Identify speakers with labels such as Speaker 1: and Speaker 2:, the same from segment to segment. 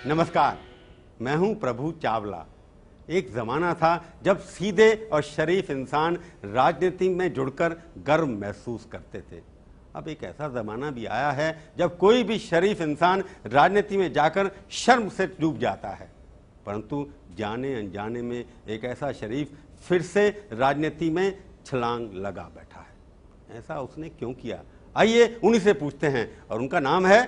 Speaker 1: नमस्कार, मैं हूं प्रभु चावला। एक जमाना था जब सीधे और शरीफ इंसान राजनीति में जुड़कर गर्व महसूस करते थे। अब एक ऐसा जमाना भी आया है जब कोई भी शरीफ इंसान राजनीति में जाकर शर्म से डूब जाता है। परंतु जाने अनजाने में एक ऐसा शरीफ फिर से राजनीति में छलांग लगा बैठा है। ऐसा उसने क्यों किया, आइए उन्हीं से पूछते हैं, और उनका नाम है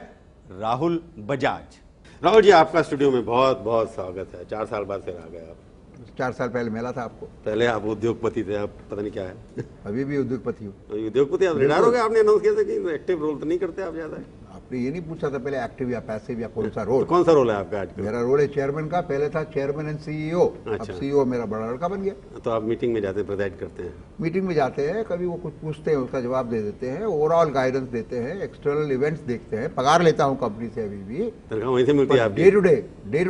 Speaker 1: राहुल बजाज। राहुल जी, आपका स्टूडियो में बहुत बहुत स्वागत है। 4 साल बाद फिर आ गए आप।
Speaker 2: 4 साल पहले मिला था आपको।
Speaker 1: पहले आप उद्योगपति थे, अब पता नहीं क्या है।
Speaker 2: अभी भी उद्योगपति हूँ।
Speaker 1: उद्योगपति आप रिटायर हो गए। आपने अनाउंस किया था कि एक्टिव रोल तो नहीं करते आप ज्यादा।
Speaker 2: आपने ये नहीं पूछा था पहले एक्टिव या पैसिव या कौन सा रोल?
Speaker 1: तो कौन सा रोल है आपका आज?
Speaker 2: मेरा रोल है चेयरमैन का। पहले था चेयरमैन एंड सीईओ। अब सीईओ मेरा बड़ा लड़का बन गया।
Speaker 1: तो आप मीटिंग में जाते हैं, प्रेजाइड करते हैं?
Speaker 2: मीटिंग में जाते हैं, कभी वो कुछ पूछते हैं उसका जवाब दे देते हैं, ओवरऑल गाइडेंस देते हैं, एक्सटर्नल इवेंट्स देखते हैं। पगार लेता हूँ कंपनी से अभी भी।
Speaker 1: तनख्वाह वहीं से मिलती है आपकी?
Speaker 2: डे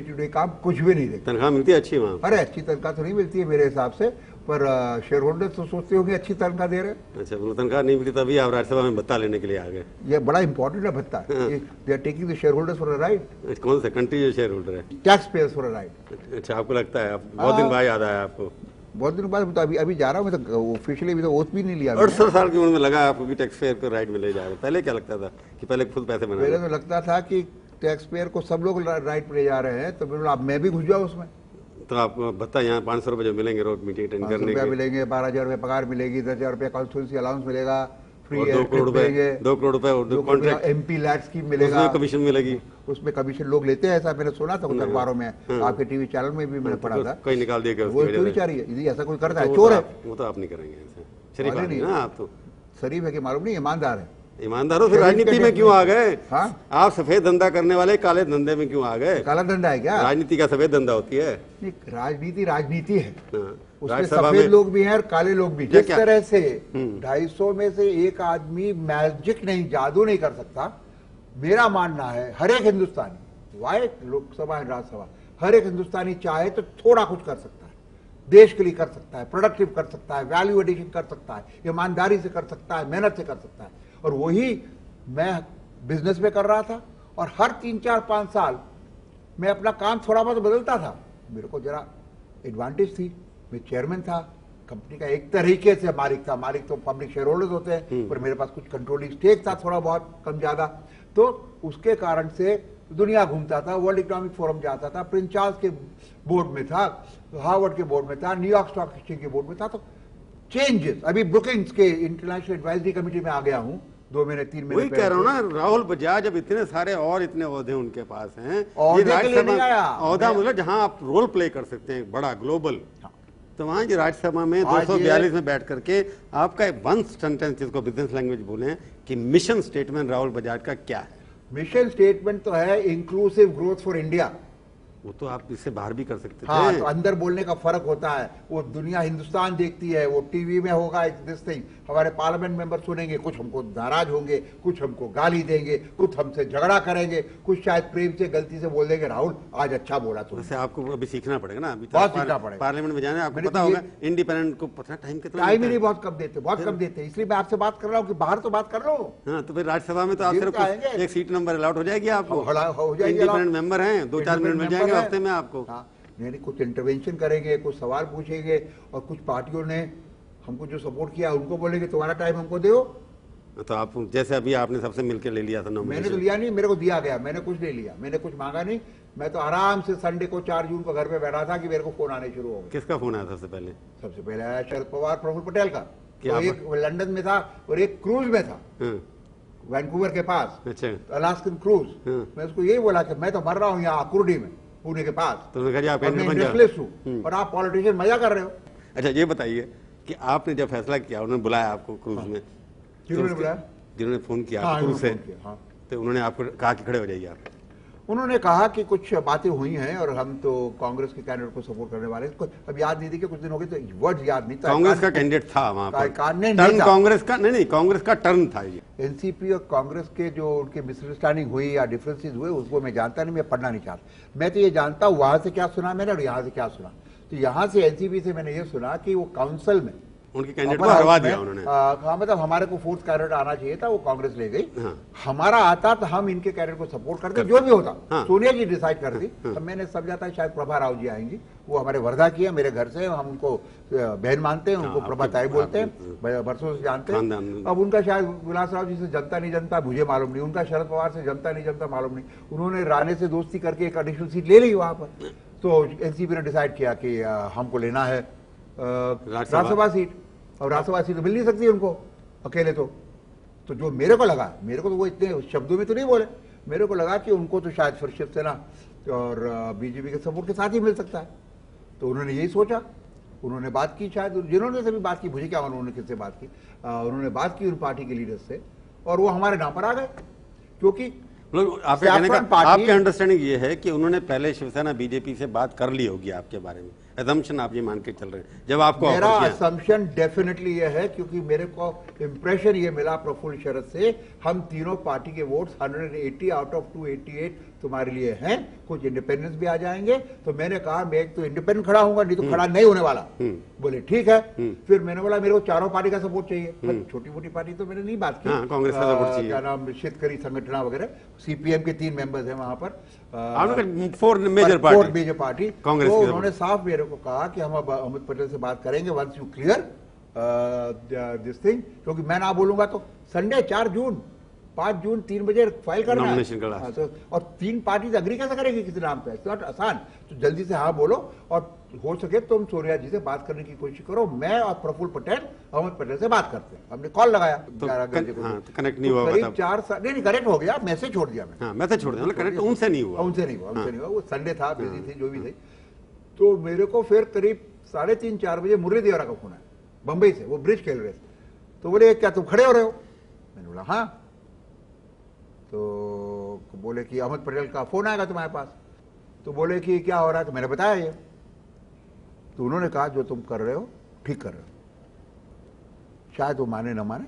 Speaker 2: टू डे काम कुछ भी नहीं देखते।
Speaker 1: तनख्वाह मिलती है अच्छी वहाँ?
Speaker 2: अरे अच्छी तनख्वाह तो नहीं मिलती है मेरे हिसाब से, पर शेयर होल्डर्स तो सोचते होंगे अच्छी तनख्वाह दे रहे हैं।
Speaker 1: अच्छा, वो तनख्वाह नहीं मिलती तभी आप राज्यसभा में भत्ता लेने के लिए आ गए?
Speaker 2: ये बड़ा इंपॉर्टेंट है भत्ता। They are taking the share holders for a ride.
Speaker 1: कौन सा कंट्री जो शेयर होल्डर है?
Speaker 2: Tax payers for a ride.
Speaker 1: अच्छा, आपको लगता है? बहुत दिन बाद याद आया आपको?
Speaker 2: बहुत दिन बाद तो अभी जा रहा हूँ मैं तो ऑफिशियली भी तो ओथ भी नहीं लिया।
Speaker 1: 68 साल की उम्र में लगा आपको कि टैक्स पेयर को राइट मिले जा रहे? पहले क्या लगता था कि पहले खुद पैसे बना?
Speaker 2: पहले तो लगता था कि टैक्स पेयर को सब लोग राइट मिले जा रहे हैं, तो बिल्कुल अब मैं भी घुस जाऊँ उसमें।
Speaker 1: तो आपको भत्ता यहाँ 500 रुपये जो मिलेंगे रोज मीटिंग अटेंड करने के
Speaker 2: मिलेंगे, 12,000 रुपये पगार मिलेगी, 10,000 रुपये कॉन्स्टिट्यूंसी अलाउंस मिलेगा, फ्री
Speaker 1: 2 करोड़ रुपए
Speaker 2: एमपी लैट स्कीम मिलेगा,
Speaker 1: कमीशन मिलेगी।
Speaker 2: उसमें कमीशन लोग लेते हैं, ऐसा मैंने सुना था कुछ अखबारों में, आपके टीवी चैनल में भी मैंने पढ़ा था।
Speaker 1: कोई निकाल दिया?
Speaker 2: वो चोरी चारी है, ऐसा कोई करता है? चोर है
Speaker 1: वो तो आप नहीं करेंगे। शरीफ नहीं ना आप? तो
Speaker 2: शरीफ है कि मालूम नहीं, ईमानदार है।
Speaker 1: ईमानदार हो फिर राजनीति में क्यों आ गए? आप सफेद धंधा करने वाले काले धंधे में क्यों आ गए?
Speaker 2: काला धंधा है क्या?
Speaker 1: राजनीति का सफेद धंधा होती है?
Speaker 2: नहीं, राजनीति है। उसमें सफेद लोग भी हैं और काले लोग भी। जिस तरह से 250 में से एक आदमी मैजिक नहीं, जादू नहीं कर सकता, मेरा मानना है हर एक हिंदुस्तानी, वाहे लोकसभा राज्यसभा, हर एक हिंदुस्तानी चाहे तो थोड़ा कुछ कर सकता है, देश के लिए कर सकता है, प्रोडक्टिव कर सकता है, वैल्यू एडिशन कर सकता है, ईमानदारी से कर सकता है, मेहनत से कर सकता है। और वही मैं बिजनेस में कर रहा था, और हर 3, 4, 5 साल मैं अपना काम थोड़ा बहुत बदलता था। मेरे को जरा एडवांटेज थी, मैं चेयरमैन था कंपनी का, एक तरीके से मालिक था। मालिक तो पब्लिक शेयर होल्डर्स होते हैं, पर मेरे पास कुछ कंट्रोलिंग स्टेक था, थोड़ा बहुत कम ज्यादा। तो उसके कारण से दुनिया घूमता था, वर्ल्ड इकोनॉमिक फोरम जाता था, प्रिंस चार्ल्स के बोर्ड में था, हार्वर्ड के बोर्ड में था, न्यूयॉर्क स्टॉक एक्सचेंज के बोर्ड में था। तो चेंजेस, अभी ब्रुकिंग्स के इंटरनेशनल एडवाइजरी कमेटी में आ गया हूँ 2 महीने 3 महीने।
Speaker 1: वही कह रहा हूँ ना, राहुल बजाज जब इतने सारे और इतने ओहदे उनके पास हैं, ओहदा मतलब जहां आप रोल प्ले कर सकते हैं बड़ा ग्लोबल, तो वहां जो राज्यसभा में 242 में बैठ करके आपका वन सेंटेंस, जिसको बिजनेस लैंग्वेज बोले, कि मिशन स्टेटमेंट राहुल बजाज का क्या है?
Speaker 2: मिशन स्टेटमेंट तो है इंक्लूसिव ग्रोथ फॉर इंडिया।
Speaker 1: वो तो आप इससे बाहर भी कर सकते थे।
Speaker 2: हाँ, तो अंदर बोलने का फर्क होता है। वो दुनिया हिंदुस्तान देखती है, वो टीवी में होगा दिस थिंग, हमारे पार्लियामेंट मेंबर सुनेंगे, कुछ हमको नाराज होंगे, कुछ हमको गाली देंगे, कुछ हमसे झगड़ा करेंगे, कुछ शायद प्रेम से गलती से बोल देंगे, राहुल आज अच्छा बोला तुमने।
Speaker 1: वैसे आपको अभी सीखना पड़ेगा ना, अभी
Speaker 2: बहुत सीखना पड़ेगा।
Speaker 1: पार्लियामेंट में जाने आपको पता होगा, इंडिपेंडेंट को पता टाइम कितना?
Speaker 2: टाइम ही नहीं, बहुत कम देते, बहुत कम देते। इसलिए मैं आपसे बात कर रहा हूँ कि बाहर तो बात कर लो।
Speaker 1: हाँ, तो फिर राज्यसभा में तो आप सिर्फ एक सीट नंबर अलॉट हो जाएगी आपको।
Speaker 2: हो जाएगी,
Speaker 1: इंडिपेंडेंट मेंबर हैं, 2-4 मिनट मिल जाएंगे हफ्ते में आपको।
Speaker 2: यानी कुछ इंटरवेंशन करेंगे, कुछ सवाल पूछेंगे, और कुछ पार्टियों ने हमको जो सपोर्ट किया उनको बोलेंगे तुम्हारा टाइम हमको दो।
Speaker 1: तो आप जैसे अभी आपने सबसे मिलकर ले लिया था नॉमिनेशन।
Speaker 2: मैंने तो लिया नहीं, मेरे को दिया गया, मैंने कुछ नहीं लिया, मैंने कुछ मांगा नहीं। मैं तो आराम से संडे को 4 जून को घर पे बैठा था कि मेरे को फोन आने शुरू हो गए।
Speaker 1: किसका फोन आया था सबसे पहले?
Speaker 2: सबसे पहले आया शरद पवार, प्रफुल्ल पटेल का। तो एक लंदन में था और एक क्रूज में था, वैंकूवर के पास, अलास्कन क्रूज। मैं उसको यही बोला कि मैं तो मर रहा हूँ यहाँ आकुर्डी में, पुणे के पास,
Speaker 1: तो
Speaker 2: और आप पॉलिटिशियन मजा कर रहे हो।
Speaker 1: अच्छा, ये बताइए कि आपने जब फैसला किया, उन्होंने बुलाया आपको क्रूज में, जिन्होंने फोन किया क्रूज से, तो उन्होंने आपको कहा कि खड़े हो जाइए आप?
Speaker 2: उन्होंने कहा कि कुछ बातें हुई हैं और हम तो कांग्रेस के कैंडिडेट को सपोर्ट करने वाले हैं। अब याद नहीं थी कि कुछ दिन हो गए तो वर्ड याद नहीं था।
Speaker 1: कांग्रेस का कैंडिडेट था वहां पर,
Speaker 2: टर्न
Speaker 1: कांग्रेस का नहीं, कांग्रेस का टर्न था ये।
Speaker 2: एनसीपी और कांग्रेस के जो उनके मिसअंडरस्टैंडिंग हुई या डिफरेंसेस हुए, उसको मैं जानता नहीं, मैं पढ़ना नहीं चाहता। मैं तो ये जानता हूँ वहां से क्या सुना मैंने और यहाँ से क्या सुना। तो यहाँ से एनसीपी से मैंने ये सुना कि वो काउंसिल में
Speaker 1: उनके कैंडिडेट को हरवा दिया उन्होंने।
Speaker 2: हाँ, मतलब हमारे को फोर्थ कैंडिडेट आना चाहिए था, वो कांग्रेस ले गई। हमारा आता तो हम इनके कैंडिडेट को सपोर्ट करते, जो भी होता। सोनिया जी डिसाइड कर दी। अब मैंने समझा था शायद प्रभा राव जी आएंगी, वो हमारे वर्धा की है, मेरे घर से, हम उनको बहन मानते हैं, उनको प्रभा ताई बोलते हैं, बरसों से जानते हैं। अब उनका शायद विलास राव जी से जनता नहीं जनता मुझे मालूम नहीं, उनका शरद पवार से जनता नहीं जनता मालूम नहीं। उन्होंने राणे से दोस्ती करके एक एडिशनल सीट ले ली वहां पर। तो एनसीपी ने डिसाइड किया कि हमको लेना है राज्यसभा सीट, और राज्यसभा सीट तो मिल नहीं सकती उनको अकेले। तो जो मेरे को लगा, मेरे को तो वो इतने शब्दों में तो नहीं बोले, मेरे को लगा कि उनको तो शायद फिर शिवसेना और बीजेपी के सपोर्ट के साथ ही मिल सकता है। तो उन्होंने यही सोचा, उन्होंने बात की, शायद जिन्होंने से भी बात की, मुझे क्या उन्होंने किससे बात की, उन्होंने बात की उन पार्टी के लीडर्स से, और वो हमारे नाम पर आ गए। क्योंकि
Speaker 1: आपके कहने का, आपके अंडरस्टैंडिंग ये है कि उन्होंने पहले शिवसेना बीजेपी से बात कर ली होगी आपके बारे में, असम्पशन आप ये मान के चल रहे हैं जब आपको?
Speaker 2: मेरा असम्पशन डेफिनेटली ये है, क्योंकि मेरे को इंप्रेशन ये मिला प्रफुल्ल शरद से, हम तीनों पार्टी के वोट्स 180 आउट ऑफ 288 तुम्हारे लिए हैं, कुछ इंडिपेंडेंस भी आ जाएंगे। तो मैंने कहा मैं एक तो इंडिपेंडेंट खड़ा हूंगा, नहीं तो खड़ा नहीं होने वाला। बोले ठीक है। फिर मैंने बोला मेरे को चारों पार्टी का सपोर्ट चाहिए, छोटी मोटी पार्टी तो मैंने नहीं बात की।
Speaker 1: कांग्रेस का सपोर्ट चाहिए,
Speaker 2: क्या नाम, शेतकरी संगठन वगैरह, सीपीएम के 3 मेंबर्स हैं वहां पर,
Speaker 1: 4 मेजर
Speaker 2: पार्टी।
Speaker 1: कांग्रेस।
Speaker 2: तो उन्होंने साफ मेरे को कहा कि हम अब अहमद पटेल से बात करेंगे once you clear this thing, क्योंकि मैं ना बोलूंगा तो संडे 4 जून 5 जून 3 बजे फाइल करना है। तो और 3 पार्टी अग्री कैसे करेगी किसी नाम पे? नॉट आसान। तो जल्दी से हाँ बोलो, और हो सके तुम सोनिया जी से बात करने की कोशिश करो। मैं और प्रफुल्ल पटेल अहमद पटेल से बात करते हैं। हमने कॉल लगाया 11 बजे को,
Speaker 1: कनेक्ट नहीं हुआ,
Speaker 2: करीब 4 नहीं कनेक्ट हो गया, मैसेज छोड़ दिया मैं,
Speaker 1: मैसेज छोड़ दिया, कनेक्ट उनसे नहीं हुआ,
Speaker 2: वो संडे था, बिजी थे, जो भी थे। तो मेरे को फिर करीब 3:30-4 बजे मुरली देवरा का फोन आया बंबई से, वो ब्रिज खेल रहे थे। तो बोले क्या तुम खड़े हो रहे हो? मैंने बोला हाँ। तो बोले कि अहमद पटेल का फोन आएगा तुम्हारे पास। तो बोले कि क्या हो रहा है? तो मैंने बताया ये। तो उन्होंने कहा जो तुम कर रहे हो ठीक कर रहे हो, शायद वो माने न माने,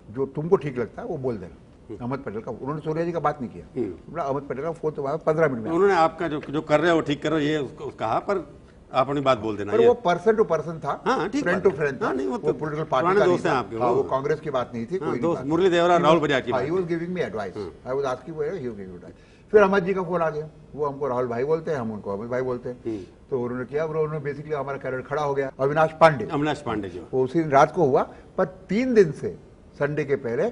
Speaker 2: जो तुमको ठीक लगता है वो बोल देना। अहमद पटेल का, उन्होंने सोनिया जी का बात नहीं किया, अहमद पटेल का फोन तो 15 मिनट में।
Speaker 1: उन्होंने आपका जो कर रहे हो ठीक करो ये कहा, पर आप अपनी बात बोल देना।
Speaker 2: पर वो पर्सन टू पर्सन था, फ्रेंड टू फ्रेंड था,
Speaker 1: वो
Speaker 2: पॉलिटिकल पार्टी का
Speaker 1: दोस्त हैं आपके,
Speaker 2: वो कांग्रेस की बात नहीं थी, कोई
Speaker 1: दोस्त मुरली देवरा, राहुल बजाज की।
Speaker 2: He was giving me advice, I was asking for he was giving advice. फिर अहमद जी का फोन आ गया, वो हमको राहुल भाई बोलते हैं, हम उनको अहमद भाई बोलते हैं। तो उन्होंने किया, उन्होंने बेसिकली हमारा कैंडिडेट खड़ा हो गया, अविनाश पांडे जी। वो उसी दिन रात को हुआ, पर 3 दिन से संडे के पहले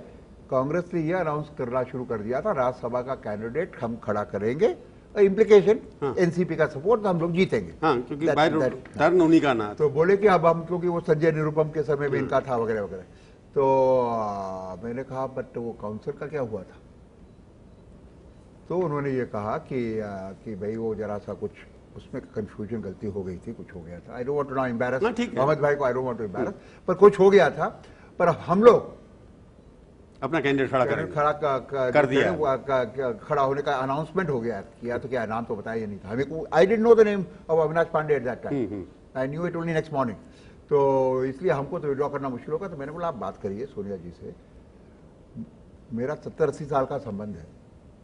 Speaker 2: कांग्रेस ने यह अनाउंस करना शुरू कर दिया था, राज्यसभा का कैंडिडेट हम खड़ा करेंगे, इम्प्लीकेशन एनसीपी का सपोर्ट, तो हम लोग जीतेंगे,
Speaker 1: क्योंकि टर्न उन्हीं का ना।
Speaker 2: तो बोले कि अब हम, क्योंकि वो संजय निरुपम के समय में इनका था वगैरह वगैरह। तो मैंने कहा बट वो काउंसिल का क्या हुआ था? तो उन्होंने ये कहा कि भाई वो जरा सा कुछ उसमें कंफ्यूजन, गलती हो गई थी, कुछ हो गया था। I don't want to not embarrass Ahmed bhai को, I don't want to embarrass, पर कुछ हो गया था। पर हम लोग
Speaker 1: अपना कैंडिडेट खड़ा
Speaker 2: कर दिया, खड़ा होने का अनाउंसमेंट हो गया, किया तो क्या, नाम तो बताया ही नहीं था हमें को। I didn't know the name of Avinash Pandey at that time, I knew it only next morning. तो इसलिए हमको तो विड्रॉ करना मुश्किल होगा। तो मैंने बोला आप बात करिए सोनिया जी से, मेरा 70-80 साल का संबंध है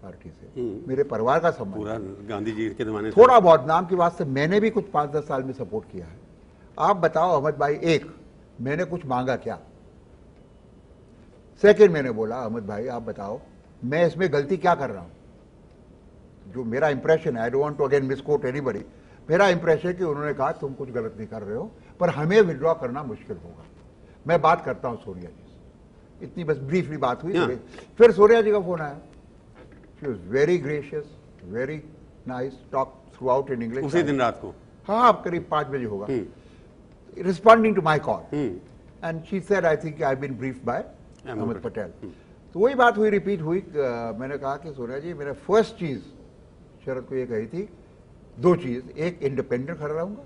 Speaker 2: पार्टी से, मेरे परिवार का संबंध,
Speaker 1: पूरा गांधी जी के जमाने,
Speaker 2: थोड़ा बहुत नाम की बात से मैंने भी कुछ 5-10 साल में सपोर्ट किया है। आप बताओ अहमद भाई, एक मैंने कुछ मांगा क्या? सेकेंड मैंने बोला अहमद भाई आप बताओ मैं इसमें गलती क्या कर रहा हूं? जो मेरा इंप्रेशन है, I don't want to again misquote anybody, मेरा इंप्रेशन है कि उन्होंने कहा तुम कुछ गलत नहीं कर रहे हो, पर हमें विड्रॉ करना मुश्किल होगा, मैं बात करता हूं सोनिया जी से। इतनी बस ब्रीफली बात हुई। फिर सोनिया जी का फोन आया, she was very gracious, very nice, talk throughout in English.
Speaker 1: उसी दिन रात को,
Speaker 2: हाँ करीब 5 बजे होगा, responding to my call, and she said I think I have been briefed by Ahmed Patel. तो वही बात हुई, रिपीट हुई। मैंने कहा कि सोनिया जी मेरा फर्स्ट चीज शरद को ये कही थी, 2 चीज, एक इंडिपेंडेंट खड़ा रहूंगा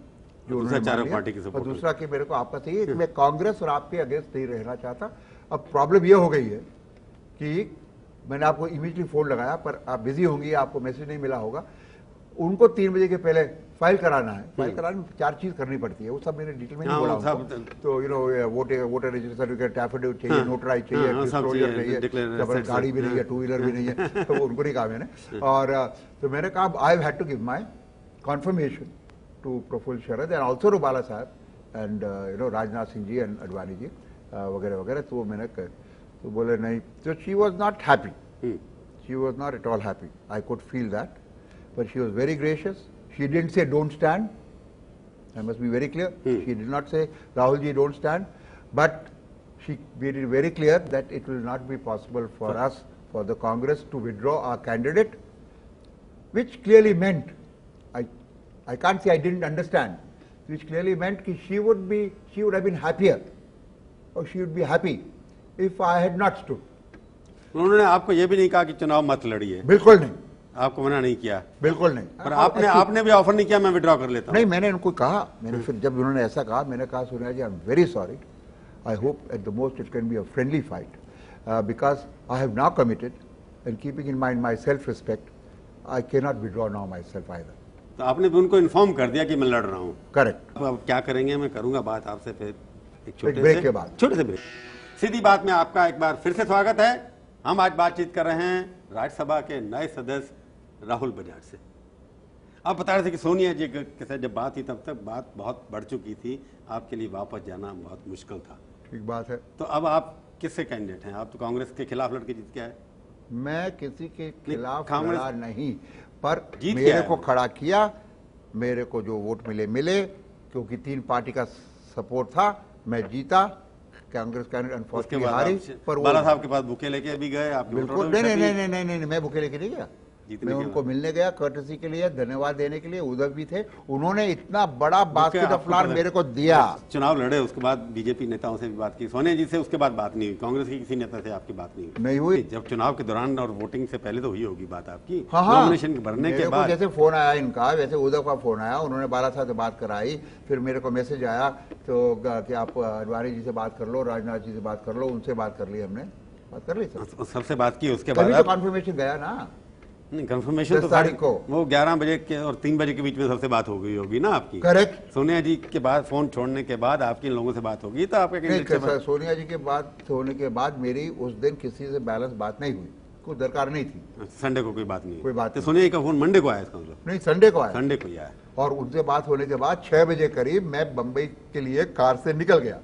Speaker 2: जो उन्होंने पार्टी की सपोर्ट, और दूसरा कि मेरे को आपका चाहिए, मैं कांग्रेस और आपके अगेंस्ट नहीं रहना चाहता। अब प्रॉब्लम ये हो गई है कि मैंने आपको इमीडिएटली फोन लगाया, पर आप बिजी होंगी, आपको मैसेज नहीं मिला होगा। उनको 3 बजे के पहले फाइल कराना है, फाइल कराने में 4 चीज करनी पड़ती है, वो सब मैंने डिटेल में नहीं बोला उनको। तो you know voter register certificate, affidavit चाहिए, नोटराइज चाहिए, डिस्क्लोजर चाहिए, गाड़ी भी नहीं है, 2 व्हीलर भी नहीं है, तो उनको नहीं कहा मैंने। और तो मैंने कहा I have had to give my confirmation to Praful Sharad and also to Bala Saheb and Rajnath Singh ji and Advani ji वगैरह वगैरह, तो मैंने तो बोले नहीं, तो she was not happy, she was not at all happy, I could feel that, but she was very gracious, she didn't say don't stand, I must be very clear. She did not say, Rahul ji, don't stand. But she made it very clear that it will not be possible for us, for the Congress to withdraw our candidate, which clearly meant, I can't say I didn't understand, which clearly meant that she would have been happier, or she would be happy if I had not stood.
Speaker 1: उन्होंने आपको ये भी नहीं कहा कि चुनाव मत लड़िए?
Speaker 2: बिल्कुल नहीं,
Speaker 1: आपको मना नहीं किया?
Speaker 2: बिल्कुल नहीं।
Speaker 1: पर आपने भी ऑफर नहीं किया मैं विड्रॉ कर लेता हूं?
Speaker 2: नहीं, मैंने उनको कहा, मैंने फिर जब उन्होंने ऐसा कहा, मैंने कहा Sonia ji, I am very sorry, I hope at the most it can be a friendly fight, because I have now committed and keeping in mind my self respect, I can not withdraw now myself either.
Speaker 1: तो आपने भी उनको inform कर दिया कि मैं लड़ रहा हूँ?
Speaker 2: करेक्ट।
Speaker 1: अब क्या करेंगे, मैं करूंगा बात आपसे फिर एक छोटे
Speaker 2: ब्रेक के बाद।
Speaker 1: छोटे से ब्रेक। सीधी बात में आपका एक बार फिर से स्वागत है। हम आज बातचीत कर रहे हैं राज्यसभा के नए सदस्य राहुल बजाज से। आप बता रहे थे कि सोनिया जी के साथ जब बात हुई तब तक बात बहुत बढ़ चुकी थी, आपके लिए वापस जाना बहुत मुश्किल था।
Speaker 2: ठीक बात है।
Speaker 1: तो अब आप किससे कैंडिडेट हैं? आप तो कांग्रेस के खिलाफ लड़के जीत के आए।
Speaker 2: मैं किसी के खिलाफ
Speaker 1: कांग्रेस
Speaker 2: लड़ा नहीं, पर
Speaker 1: जीत
Speaker 2: मेरे
Speaker 1: गया
Speaker 2: को
Speaker 1: है।
Speaker 2: खड़ा किया, मेरे को जो वोट मिले, क्योंकि 3 पार्टी का सपोर्ट था, मैं जीता। कांग्रेस कैंडिडेट
Speaker 1: उसके
Speaker 2: अनफॉर्चुनेटली
Speaker 1: बाद
Speaker 2: हारी,
Speaker 1: आप
Speaker 2: पर
Speaker 1: बाला साहब के पास बुके लेके भी गए? आप
Speaker 2: बिल्कुल नहीं, मैं बुके लेके नहीं गया,
Speaker 1: जीतने
Speaker 2: मैं
Speaker 1: के
Speaker 2: उनको
Speaker 1: बाद।
Speaker 2: मिलने गया, कर्टसी के लिए, धन्यवाद देने के लिए। उधर भी थे, उन्होंने इतना बड़ा बास्केट ऑफ फ्लावर मेरे को दिया।
Speaker 1: चुनाव लड़े, उसके बाद बीजेपी नेताओं से भी बात की, सोनिया जी से उसके बाद बात नहीं हुई, कांग्रेस के किसी नेता से आपकी बात नहीं
Speaker 2: हुई?
Speaker 1: जब चुनाव के दौरान और वोटिंग से पहले तो हुई होगी बात आपकी?
Speaker 2: हाँ,
Speaker 1: नॉमिनेशन भरने के बाद
Speaker 2: जैसे फोन आया इनका, वैसे उद्धव का फोन आया, उन्होंने बाला साहब से बात कराई, फिर मेरे को मैसेज आया तो कि आप अडवाणी जी से बात कर लो, राजनाथ जी से बात कर लो, उनसे बात कर ली, हमने बात कर ली सर,
Speaker 1: सबसे बात की। उसके
Speaker 2: तभी
Speaker 1: बाद
Speaker 2: तो कन्फर्मेशन गया ना।
Speaker 1: नहीं, कंफर्मेशन तो
Speaker 2: 10 तारीख को
Speaker 1: वो 11 बजे के और 3 बजे के बीच में सबसे बात हो गई होगी ना आपकी?
Speaker 2: करेक्ट।
Speaker 1: सोनिया जी के बाद फोन छोड़ने के बाद आपकी इन लोगों से बात होगी, तो आपका कैंडिडेट से
Speaker 2: सोनिया जी के बाद होने के बाद मेरी उस दिन किसी से बैलेंस बात नहीं हुई, कोई दरकार नहीं थी।
Speaker 1: संडे को कोई बात नहीं?
Speaker 2: कोई बात
Speaker 1: तो
Speaker 2: नहीं।
Speaker 1: सोनिया जी का फोन मंडे को आया इसका मतलब?
Speaker 2: नहीं, संडे को आया।
Speaker 1: संडे को ही आया।
Speaker 2: और उनसे बात होने के बाद 6 बजे करीब मैं बंबई के लिए कार से निकल गया।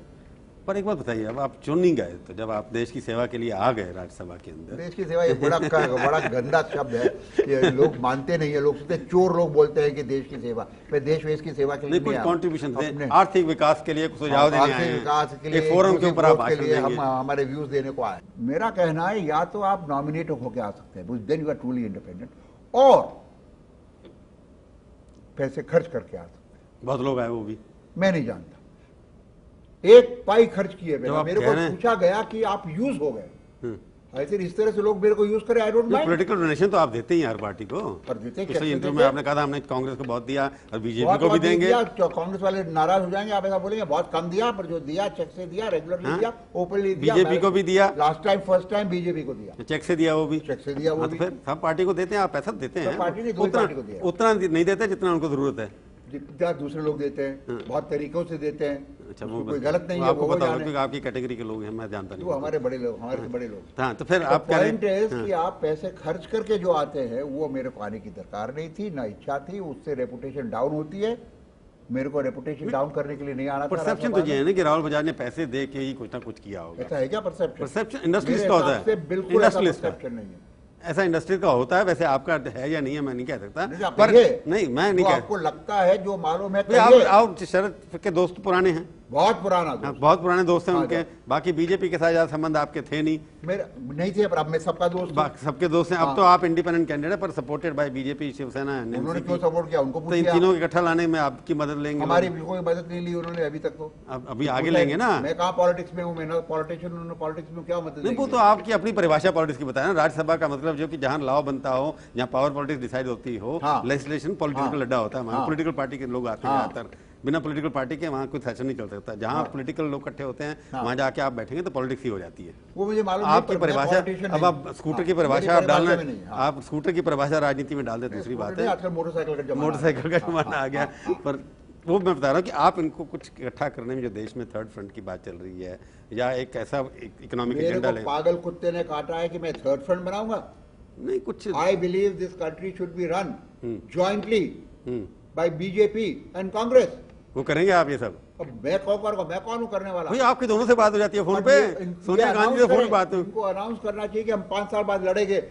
Speaker 1: पर एक बात बताइए, अब आप चुन नहीं गए, तो जब आप देश की सेवा के लिए आ गए राज्यसभा के अंदर,
Speaker 2: देश की सेवा ये बड़ा गंदा शब्द है, ये लोग मानते नहीं है, लोग सोचते चोर लोग बोलते हैं कि देश की सेवा, मैं देश वेश की सेवा के लिए
Speaker 1: नहीं, कुछ
Speaker 2: आया।
Speaker 1: कॉन्ट्रीब्यूशन दे,
Speaker 2: अपने
Speaker 1: आर्थिक विकास के लिए कुछ सुझाव देने आए
Speaker 2: आर्थिक
Speaker 1: हैं,
Speaker 2: विकास के लिए,
Speaker 1: एक फोरम के ऊपर आप
Speaker 2: ग्रोथ के
Speaker 1: भाषण
Speaker 2: लिए हम
Speaker 1: देंगे।
Speaker 2: हमारे व्यूज देने को आए। मेरा कहना है, या तो आप नॉमिनेट होकर आ सकते हैं, then you are truly independent, और पैसे खर्च करके आ सकते हैं।
Speaker 1: बहुत लोग आए, वो भी
Speaker 2: मैं नहीं जानता, एक पाई खर्च किए बिना। मेरे को पूछा गया कि आप यूज हो गए, ऐसे इस तरह से लोग मेरे को यूज करें, I don't mind.
Speaker 1: Political donation तो आप देते ही हर पार्टी को।
Speaker 2: पर देते
Speaker 1: पिछले इंटरव्यू में आपने कहा था हमने कांग्रेस को बहुत दिया और बीजेपी को भी देंगे।
Speaker 2: कांग्रेस वाले नाराज हो जाएंगे, आप ऐसा बोलेंगे बहुत कम दिया, पर जो दिया चेक से दिया, रेगुलरली दिया, ओपनली दिया।
Speaker 1: बीजेपी को भी दिया,
Speaker 2: last time first time BJP को दिया,
Speaker 1: चेक से दिया, वो भी
Speaker 2: चेक से दिया, वो भी।
Speaker 1: फिर सब पार्टी को देते हैं, आप पैसा देते हैं,
Speaker 2: पार्टी नहीं, पार्टी को दिया।
Speaker 1: उतना नहीं देते जितना उनको जरूरत है,
Speaker 2: जितना दूसरे लोग देते हैं, बहुत तरीकों से देते हैं।
Speaker 1: अच्छा,
Speaker 2: वो कोई गलत नहीं है,
Speaker 1: आपको
Speaker 2: वो
Speaker 1: पता
Speaker 2: जाने।
Speaker 1: होगा क्योंकि आपकी कैटेगरी के लोग हैं, मैं जानता नहीं।
Speaker 2: वो हमारे बड़े लोग, हमारे से बड़े लोग।
Speaker 1: हाँ, तो फिर आप कह रहे
Speaker 2: पॉइंट है कि आप पैसे खर्च करके जो आते हैं, वो मेरे को आने की दरकार नहीं थी, ना इच्छा थी, उससे रेपुटेशन डाउन होती है। मेरे को रेपुटेशन डाउन करने के लिए नहीं आना था।
Speaker 1: परसेप्शन तो ये है ना कि राहुल बजाज ने पैसे दे के ही कुछ ना कुछ किया होगा।
Speaker 2: ऐसा है क्या परसेप्शन?
Speaker 1: परसेप्शन इंडस्ट्रियलिस्ट का होता है,
Speaker 2: बिल्कुल ऐसा परसेप्शन नहीं है।
Speaker 1: ऐसा इंडस्ट्री का होता है, वैसे आपका है या नहीं है मैं नहीं कह सकता,
Speaker 2: पर
Speaker 1: नहीं मैं नहीं कह,
Speaker 2: आपको लगता है जो मालूम है।
Speaker 1: आप शरद के दोस्त पुराने हैं,
Speaker 2: बहुत पुराना दोस्त,
Speaker 1: बहुत पुराने दोस्त हैं उनके। बाकी बीजेपी के साथ ज्यादा संबंध आपके थे नहीं,
Speaker 2: मेरे नहीं थे, पर अब मैं सबका दोस्त हूं।
Speaker 1: सबके दोस्त हैं। अब तो आप इंडिपेंडेंट कैंडिडेट पर सपोर्टेड बाय बीजेपी, शिवसेना।
Speaker 2: उन्होंने क्यों सपोर्ट किया? उनको
Speaker 1: तो इन तीनों के इकट्ठा लाने में आपकी मदद लेंगे?
Speaker 2: हमारी कोई मदद नहीं ली उन्होंने अभी तक। तो
Speaker 1: अभी आगे लेंगे ना।
Speaker 2: मैं कहाँ पॉलिटिक्स में हूँ, मैं पॉलिटिशियन, उन्होंने पॉलिटिक्स में क्या मदद
Speaker 1: नहीं, वो तो आपकी अपनी परिभाषा पॉलिटिक्स की बताया ना। राज्यसभा का मतलब जो कि जहां लॉ बनता हो, जहां पावर पॉलिटिक्स डिसाइड होती हो, लेजिस्लेशन पॉलिटिकल अड्डा होता है, वहां पॉलिटिकल पार्टी के लोग आते हैं ज्यादातर। बिना पॉलिटिकल पार्टी के वहाँ कुछ सेशन नहीं चल सकता। जहाँ पॉलिटिकल लोग इकट्ठे होते हैं, वहाँ जाके आप बैठेंगे तो पॉलिटिक्स ही हो जाती है।
Speaker 2: वो मुझे मालूम
Speaker 1: आपकी परिभाषा, अब आप स्कूटर की परिभाषा आप डालना, आप स्कूटर की परिभाषा राजनीति में डाल दे, दूसरी बात है।
Speaker 2: आजकल
Speaker 1: मोटरसाइकिल का जमाना आ गया। पर वो मैं बता रहा हूँ कि आप इनको कुछ इकट्ठा करने में जो देश में थर्ड फ्रंट की बात चल रही है, या एक ऐसा इकोनॉमिक एजेंडा ले,
Speaker 2: पागल कुत्ते ने काटा है कि मैं थर्ड फ्रंट बनाऊंगा?
Speaker 1: नहीं, कुछ
Speaker 2: I believe this country should be run jointly by BJP and Congress.
Speaker 1: वो करेंगे आप ये सब?
Speaker 2: अब मैं कौन हूँ करने वाला?
Speaker 1: भाई आपकी दोनों से बात हो जाती है फोन पे, सोनिया गांधी से फोन बात।
Speaker 2: इनको अनाउंस करना चाहिए कि हम 5 साल बाद लड़ेंगे।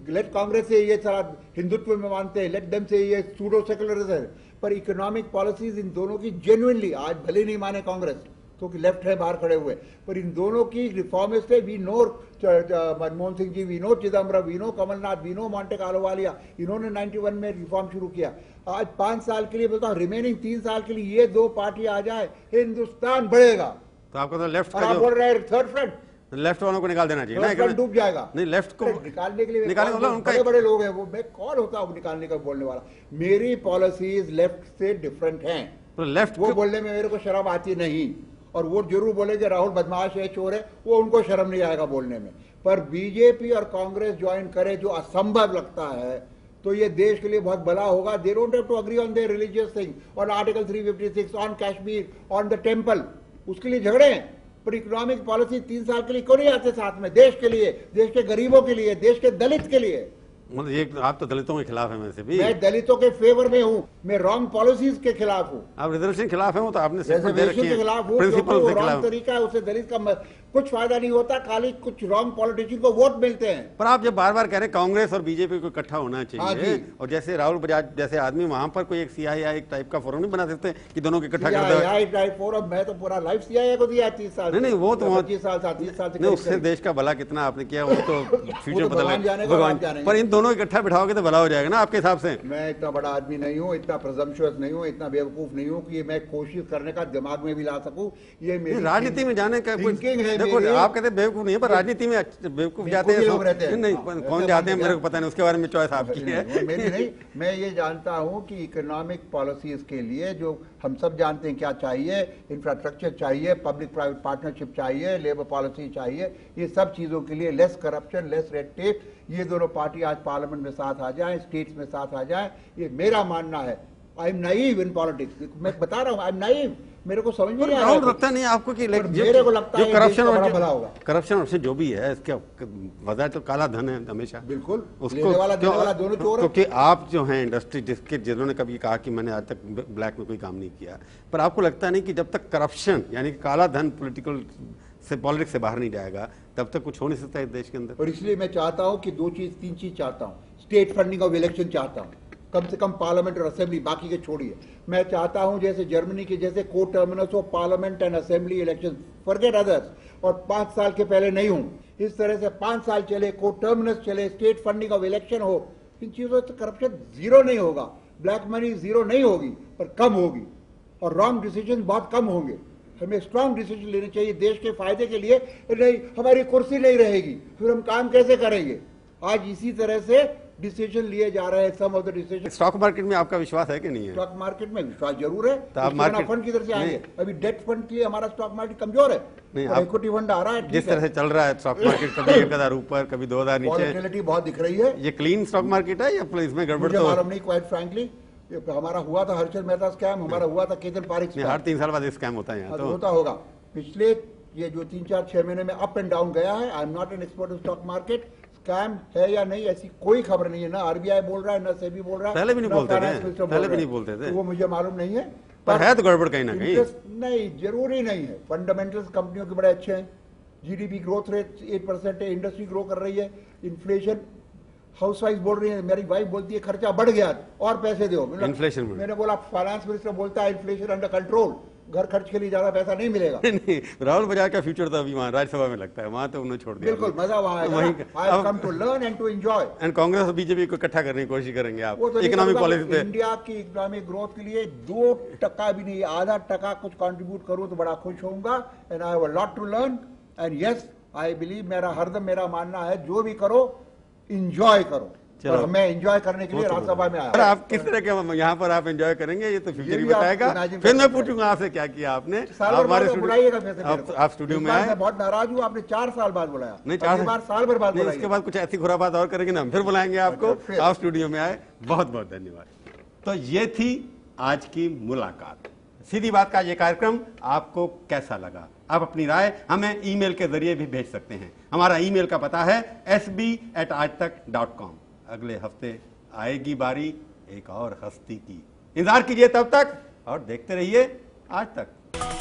Speaker 2: लेट कांग्रेस से ये सारा हिंदुत्व में मानते हैं, लेट देम से ये सूडो सेकुलरिज्म, पर इकोनॉमिक पॉलिसीज इन दोनों की जेन्युइनली, आज भले नहीं माने कांग्रेस क्योंकि लेफ्ट है बाहर खड़े हुए, पर इन दोनों की रिफॉर्मिस्ट है। We know Manmohan Singh ji, we know Chidambaram, we know Kamal Nath, we know Montek Ahluwalia, इन्होंने 91 में रिफॉर्म शुरू किया। आज 5 साल के लिए बोलता हूँ, रिमेनिंग 3 साल के लिए ये 2 पार्टी आ जाए, हिंदुस्तान बढ़ेगा।
Speaker 1: तो आपको तो लेफ्ट
Speaker 2: और आप बोल रहे हैं थर्ड फ्रंट,
Speaker 1: लेफ्ट वालों को निकाल देना चाहिए ना,
Speaker 2: डूब जाएगा।
Speaker 1: नहीं लेफ्ट को
Speaker 2: निकालने के लिए
Speaker 1: उनका
Speaker 2: बड़े लोग हैं वो, मैं कौन होता हूँ निकालने का बोलने वाला? मेरी पॉलिसीज लेफ्ट से डिफरेंट हैं,
Speaker 1: तो लेफ्ट
Speaker 2: वो बोलने में मेरे को शर्म आती नहीं। और वो जरूर बोलेंगे राहुल बदमाश है, चोर है, वो उनको शर्म नहीं आएगा बोलने में। पर बीजेपी और कांग्रेस ज्वाइन करे जो असंभव लगता है, तो ये देश के लिए बहुत भला होगा। They don't have to agree on their religious thing, on article 356, on Kashmir, on the temple, उसके लिए झगड़े हैं। पर इकोनॉमिक पॉलिसी 3 साल के लिए क्यों नहीं आते साथ में? देश के लिए, देश के गरीबों के लिए, देश के दलित के लिए।
Speaker 1: मतलब ये आप तो दलितों के खिलाफ है वैसे भी।
Speaker 2: मैं दलितों के फेवर में हूँ, मैं रॉन्ग पॉलिसीज के खिलाफ हूँ।
Speaker 1: आप रिजर्वेशन के खिलाफ हैं, तो आपने
Speaker 2: रिजर्वेशन के खिलाफ हूँ,
Speaker 1: प्रिंसिपल के
Speaker 2: रॉन्ग तरीका है, उससे दलित का कुछ फायदा नहीं होता, खाली कुछ रॉन्ग पॉलिटिशियन को वोट मिलते हैं।
Speaker 1: पर आप जब बार बार कह रहे हैं कांग्रेस और बीजेपी को इकट्ठा होना चाहिए, और जैसे राहुल बजाज जैसे आदमी वहां पर कोई एक सीआईआई एक टाइप का फोरम नहीं बना सकते कि दोनों को इकट्ठा कर दो?
Speaker 2: फोरम मैं तो पूरा लाइफ सीआईआई को दिया 30 साल।
Speaker 1: नहीं वो तो
Speaker 2: 25 साल 30 साल से,
Speaker 1: उससे देश का भला कितना आपने किया वो तो फ्यूचर बदला
Speaker 2: भगवान।
Speaker 1: पर इन दोनों इकट्ठा बिठाओगे तो भला हो जाएगा ना आपके हिसाब से?
Speaker 2: मैं इतना बड़ा आदमी नहीं हूँ, इतना प्रेजम्पचुअस नहीं हूँ, इतना बेवकूफ नहीं हूँ कि मैं कोशिश करने का दिमाग में भी ला सकूं। ये मेरी
Speaker 1: राजनीति में जाने का
Speaker 2: थिंकिंग है।
Speaker 1: देखो आप कहते बेवकूफ नहीं है, पर राजनीति में बेवकूफ जाते हैं
Speaker 2: लोग रहते हैं।
Speaker 1: नहीं कौन जाते हैं मेरे को पता नहीं, उसके बारे में चॉइस आपकी है,
Speaker 2: मेरी नहीं। मैं ये जानता हूँ कि इकोनॉमिक पॉलिसीज के लिए जो हम सब जानते हैं क्या चाहिए, इंफ्रास्ट्रक्चर चाहिए, पब्लिक प्राइवेट पार्टनरशिप चाहिए, लेबर पॉलिसी चाहिए, ये सब चीजों के लिए less corruption, less red tape, ये दोनों पार्टी आज पार्लियामेंट में साथ आ जाए, स्टेट्स में साथ आ जाए, ये मेरा मानना है। I am naive in politics, मैं बता रहा हूँ, आई एम नाइव, मेरे को समझ में नहीं आ रहा।
Speaker 1: लगता नहीं आपको कि
Speaker 2: मेरे को लगता है
Speaker 1: करप्शन
Speaker 2: करप्शन
Speaker 1: से जो भी है इसके वजह तो काला धन है हमेशा।
Speaker 2: बिल्कुल,
Speaker 1: उसको
Speaker 2: वाला दोनों चोर हैं।
Speaker 1: क्योंकि आप जो हैं इंडस्ट्री जिन्होंने कभी कहा कि मैंने आज तक ब्लैक में कोई काम नहीं किया, पर आपको लगता नहीं कि जब तक करप्शन यानी काला धन पॉलिटिक्स से बाहर नहीं जाएगा तब तक कुछ हो नहीं सकता इस देश के अंदर? और
Speaker 2: इसलिए मैं चाहता हूं कि 3 चीज चाहता हूं। स्टेट फंडिंग ऑफ इलेक्शन चाहता हूं, कम से कम पार्लियामेंट और असेंबली, बाकी के छोड़िए। मैं चाहता हूं जैसे जर्मनी के जैसे को terminus of parliament and assembly election, forget others, और 5 साल के पहले नहीं हूं, इस तरह से 5 साल चले, को टर्मिनस चले, स्टेट फंडिंग ऑफ इलेक्शन हो। इन चीजों से करप्शन जीरो नहीं होगा, ब्लैक मनी जीरो नहीं होगी, पर कम होगी, और रॉन्ग डिसीजन बहुत कम होंगे। हमें स्ट्रांग डिसीजन लेने चाहिए देश के फायदे के लिए। नहीं, हमारी कुर्सी नहीं रहेगी, फिर हम काम कैसे करेंगे? आज इसी तरह से डिसीजन लिए जा रहे हैं, some of the decision.
Speaker 1: Stock market में आपका विश्वास है कि नहीं है?
Speaker 2: स्टॉक मार्केट में विश्वास जरूर है।
Speaker 1: तो आप मार्केट
Speaker 2: फंड किधर से आएंगे? अभी डेट फंड के लिए हमारा स्टॉक मार्केट कमजोर है,
Speaker 1: नहीं
Speaker 2: इक्विटी फंड आ रहा है।
Speaker 1: जिस तरह से चल रहा है स्टॉक मार्केट, कभी 1000 ऊपर, कभी 2000 नीचे,
Speaker 2: वॉलेटिलिटी बहुत दिख रही है।
Speaker 1: ये क्लीन स्टॉक मार्केट है या इसमें गड़बड़?
Speaker 2: मुझे मालूम नहीं, क्वाइट फ्रैंकली। हमारा हुआ था हर्षल मेहता स्कैम, हमारा हुआ था केतन पारिक स्कैम।
Speaker 1: हर 3 साल बाद स्कैम होता है यहाँ, तो
Speaker 2: होता होगा। पिछले ये जो 3-4-6 महीने में अप एंड डाउन गया है। I am not an expert in stock market. Scam है या नहीं ऐसी कोई खबर नहीं है, ना आरबीआई बोल रहा है, ना सेबी बोल रहा है,
Speaker 1: पहले भी नहीं बोलते थे, पहले भी नहीं बोलते थे,
Speaker 2: वो मुझे मालूम नहीं है।
Speaker 1: पर है तो गड़बड़ कहीं ना कहीं।
Speaker 2: नहीं, जरूरी नहीं है। फंडामेंटल्स कंपनियों के बड़े अच्छे हैं, जीडीपी ग्रोथ रेट 8% है, इंडस्ट्री ग्रो कर रही है, इन्फ्लेशन, हाउस वाइफ बोल रही है, मेरी वाइफ बोलती है खर्चा बढ़ गया और पैसे दो।
Speaker 1: इन्फ्लेशन
Speaker 2: मैंने बोला, फाइनेंस मिनिस्टर बोलता है इन्फ्लेशन अंडर कंट्रोल, घर खर्च के लिए ज्यादा पैसा नहीं मिलेगा।
Speaker 1: नहीं, राहुल बजाज का फ्यूचर तो अभी वहाँ राज्यसभा में लगता है, वहाँ तो उन्होंने छोड़ दिया।
Speaker 2: बिल्कुल, मजा वहाँ है। I have come to learn and to enjoy.
Speaker 1: And Congress और बीजेपी को इकट्ठा करने की कोशिश करेंगे आप
Speaker 2: तो
Speaker 1: इकोनॉमिक पॉलिसी पे?
Speaker 2: इंडिया की इकोनॉमिक ग्रोथ के लिए 2% भी नहीं, आधा टका कुछ कंट्रीब्यूट करूं तो बड़ा खुश होऊंगा। And I have a lot to learn and yes I believe, हरदम मेरा मानना है जो भी करो एंजॉय करो। और मैं एंजॉय करने के लिए राज्यसभा में आया।
Speaker 1: आप किस तरह के यहाँ पर आप एंजॉय करेंगे ये तो फ्यूचर ही बताएगा। फिर मैं पूछूंगा आपसे क्या किया आपने।
Speaker 2: बुलाइएगा,
Speaker 1: आप स्टूडियो में आए।
Speaker 2: मैं बहुत नाराज हूँ, आपने 4 साल बाद बुलाया।
Speaker 1: नहीं, 4
Speaker 2: साल भर बाद बुलाया।
Speaker 1: इसके बाद कुछ ऐसी खुराबात और करेंगे ना, हम फिर बुलाएंगे आपको। आप स्टूडियो में आए, बहुत बहुत धन्यवाद। तो ये थी आज की मुलाकात। सीधी बात का ये कार्यक्रम आपको कैसा लगा? आप अपनी राय हमें ईमेल के जरिए भी भेज सकते हैं। हमारा ईमेल का पता है sb@aajtak.com। अगले हफ्ते आएगी बारी एक और हस्ती की। इंतजार कीजिए तब तक, और देखते रहिए आज तक।